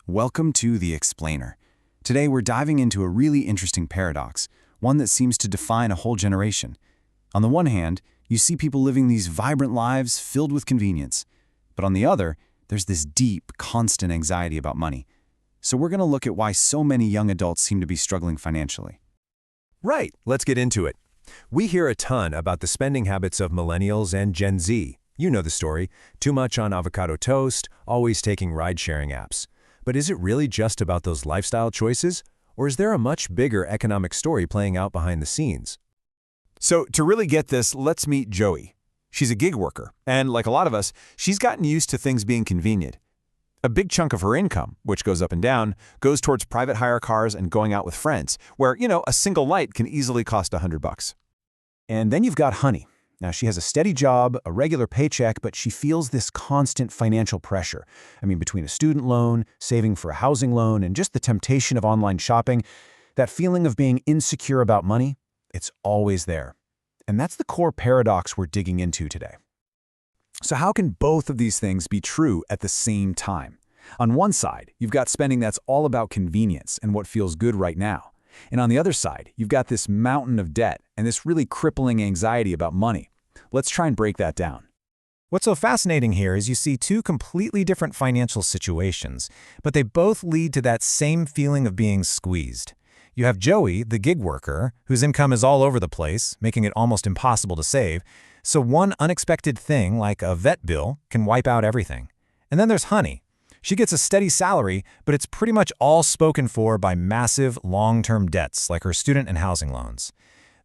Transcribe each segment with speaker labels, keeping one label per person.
Speaker 1: Welcome to The Explainer. Today we're diving into a really interesting paradox, one that seems to define a whole generation. On the one hand, you see people living these vibrant lives filled with convenience. But on the other, there's this deep, constant anxiety about money. So we're going to look at why so many young adults seem to be struggling financially.
Speaker 2: Right, let's get into it. We hear a ton about the spending habits of Millennials and Gen Z. You know the story. Too much on avocado toast, always taking ride-sharing apps. But is it really just about those lifestyle choices? Or is there a much bigger economic story playing out behind the scenes?
Speaker 3: So to really get this, let's meet Joey. She's a gig worker, and like a lot of us, she's gotten used to things being convenient. A big chunk of her income, which goes up and down, goes towards private hire cars and going out with friends, where, a single light can easily cost $100. And then you've got Honey. Now, she has a steady job, a regular paycheck, but she feels this constant financial pressure. Between a student loan, saving for a housing loan, and just the temptation of online shopping, that feeling of being insecure about money, it's always there. And that's the core paradox we're digging into today. So how can both of these things be true at the same time? On one side, you've got spending that's all about convenience and what feels good right now. And on the other side, you've got this mountain of debt and this really crippling anxiety about money. Let's try and break that down.
Speaker 4: What's so fascinating here is you see two completely different financial situations, but they both lead to that same feeling of being squeezed. You have Joey, the gig worker, whose income is all over the place, making it almost impossible to save, so one unexpected thing, like a vet bill, can wipe out everything. And then there's Honey. She gets a steady salary, but it's pretty much all spoken for by massive, long-term debts like her student and housing loans.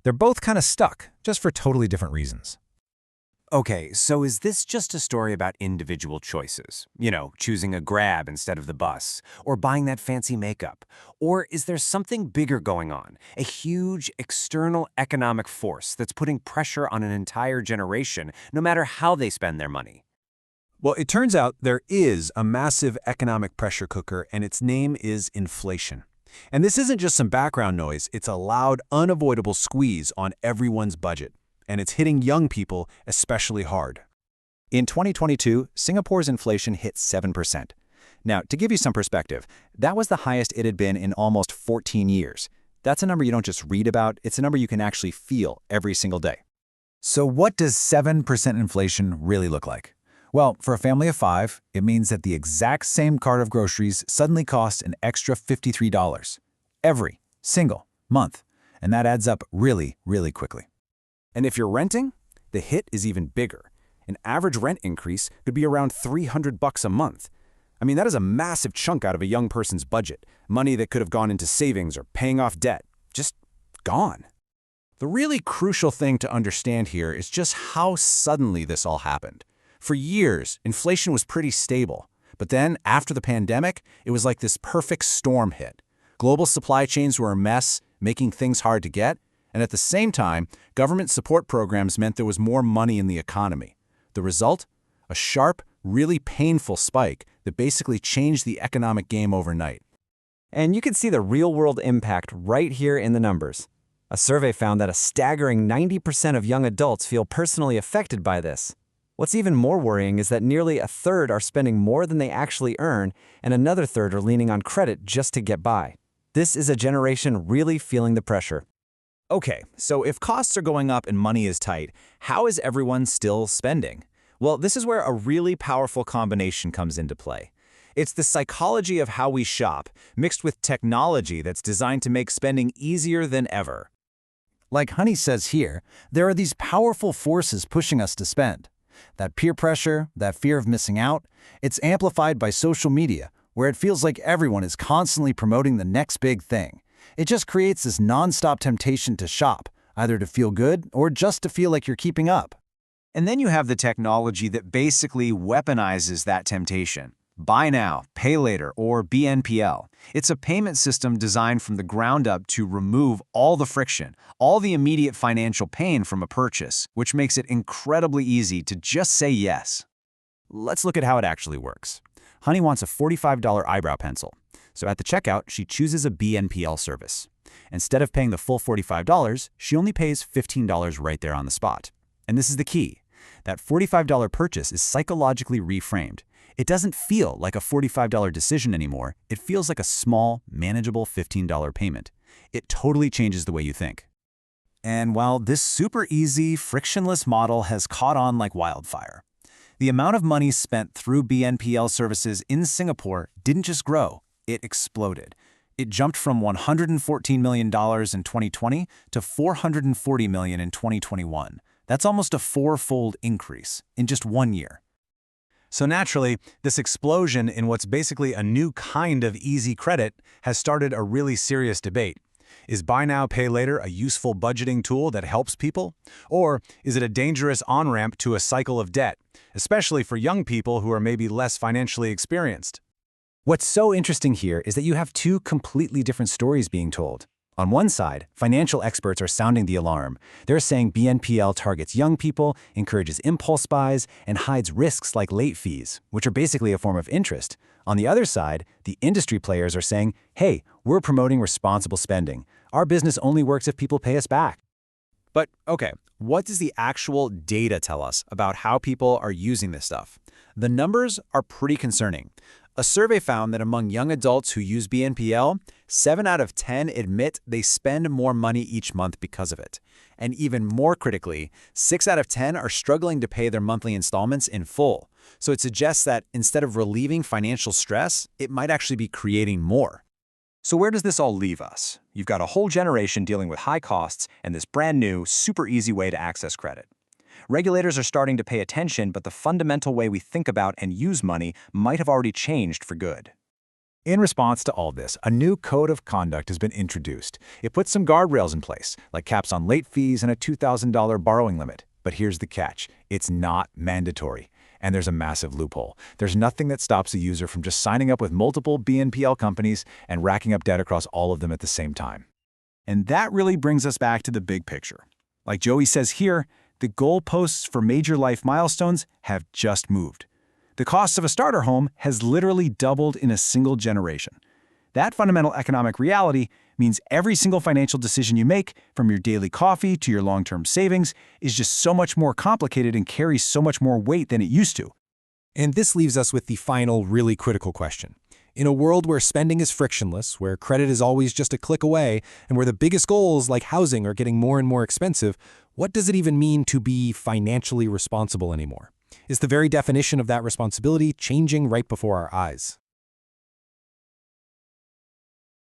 Speaker 4: They're both kind of stuck, just for totally different reasons.
Speaker 5: Okay, so is this just a story about individual choices? Choosing a Grab instead of the bus, or buying that fancy makeup? Or is there something bigger going on, a huge external economic force that's putting pressure on an entire generation, no matter how they spend their money?
Speaker 3: Well, it turns out there is a massive economic pressure cooker, and its name is inflation. And this isn't just some background noise, it's a loud, unavoidable squeeze on everyone's budget. And it's hitting young people especially hard. In 2022, Singapore's inflation hit 7%. Now, to give you some perspective, that was the highest it had been in almost 14 years. That's a number you don't just read about, it's a number you can actually feel every single day. So what does 7% inflation really look like? Well, for a family of 5, it means that the exact same cart of groceries suddenly costs an extra $53 every single month. And that adds up really, really quickly. And if you're renting, the hit is even bigger. An average rent increase could be around $300 a month. That is a massive chunk out of a young person's budget. Money that could have gone into savings or paying off debt. Just gone. The really crucial thing to understand here is just how suddenly this all happened. For years, inflation was pretty stable. But then, after the pandemic, it was like this perfect storm hit. Global supply chains were a mess, making things hard to get. And at the same time, government support programs meant there was more money in the economy. The result? A sharp, really painful spike that basically changed the economic game overnight.
Speaker 6: And you can see the real-world impact right here in the numbers. A survey found that a staggering 90% of young adults feel personally affected by this. What's even more worrying is that nearly a third are spending more than they actually earn, and another third are leaning on credit just to get by. This is a generation really feeling the pressure.
Speaker 1: Okay, so if costs are going up and money is tight, how is everyone still spending? Well, this is where a really powerful combination comes into play. It's the psychology of how we shop, mixed with technology that's designed to make spending easier than ever. Like Honey says here, there are these powerful forces pushing us to spend. That peer pressure, that fear of missing out, it's amplified by social media, where it feels like everyone is constantly promoting the next big thing. It just creates this nonstop temptation to shop, either to feel good or just to feel like you're keeping up. And then you have the technology that basically weaponizes that temptation. Buy now, pay later, or BNPL. It's a payment system designed from the ground up to remove all the friction, all the immediate financial pain from a purchase, which makes it incredibly easy to just say yes. Let's look at how it actually works. Honey wants a $45 eyebrow pencil. So at the checkout, she chooses a BNPL service. Instead of paying the full $45, she only pays $15 right there on the spot. And this is the key. That $45 purchase is psychologically reframed.
Speaker 7: It doesn't feel like a $45 decision anymore. It feels like a small, manageable $15 payment. It totally changes the way you think. And while this super easy, frictionless model has caught on like wildfire, the amount of money spent through BNPL services in Singapore didn't just grow, it exploded. It jumped from $114 million in 2020 to $440 million in 2021. That's almost a four-fold increase in just 1 year.
Speaker 3: So naturally, this explosion in what's basically a new kind of easy credit has started a really serious debate. Is buy now, pay later a useful budgeting tool that helps people? Or is it a dangerous on-ramp to a cycle of debt, especially for young people who are maybe less financially experienced?
Speaker 1: What's so interesting here is that you have two completely different stories being told. On one side, financial experts are sounding the alarm. They're saying BNPL targets young people, encourages impulse buys, and hides risks like late fees, which are basically a form of interest. On the other side, the industry players are saying, hey, we're promoting responsible spending. Our business only works if people pay us back.
Speaker 3: But okay, what does the actual data tell us about how people are using this stuff? The numbers are pretty concerning. A survey found that among young adults who use BNPL, 7 out of 10 admit they spend more money each month because of it. And even more critically, 6 out of 10 are struggling to pay their monthly installments in full. So it suggests that instead of relieving financial stress, it might actually be creating more.
Speaker 8: So where does this all leave us? You've got a whole generation dealing with high costs and this brand new, super easy way to access credit. Regulators are starting to pay attention, but the fundamental way we think about and use money might have already changed for good.
Speaker 4: In response to all this, a new code of conduct has been introduced. It puts some guardrails in place, like caps on late fees and a $2,000 borrowing limit. But here's the catch. It's not mandatory. And there's a massive loophole. There's nothing that stops a user from just signing up with multiple BNPL companies and racking up debt across all of them at the same time.
Speaker 7: And that really brings us back to the big picture. Like Joey says here, the goalposts for major life milestones have just moved. The cost of a starter home has literally doubled in a single generation. That fundamental economic reality means every single financial decision you make, from your daily coffee to your long-term savings, is just so much more complicated and carries so much more weight than it used to.
Speaker 2: And this leaves us with the final, really critical question. In a world where spending is frictionless, where credit is always just a click away, and where the biggest goals like housing are getting more and more expensive, what does it even mean to be financially responsible anymore? Is the very definition of that responsibility changing right before our eyes?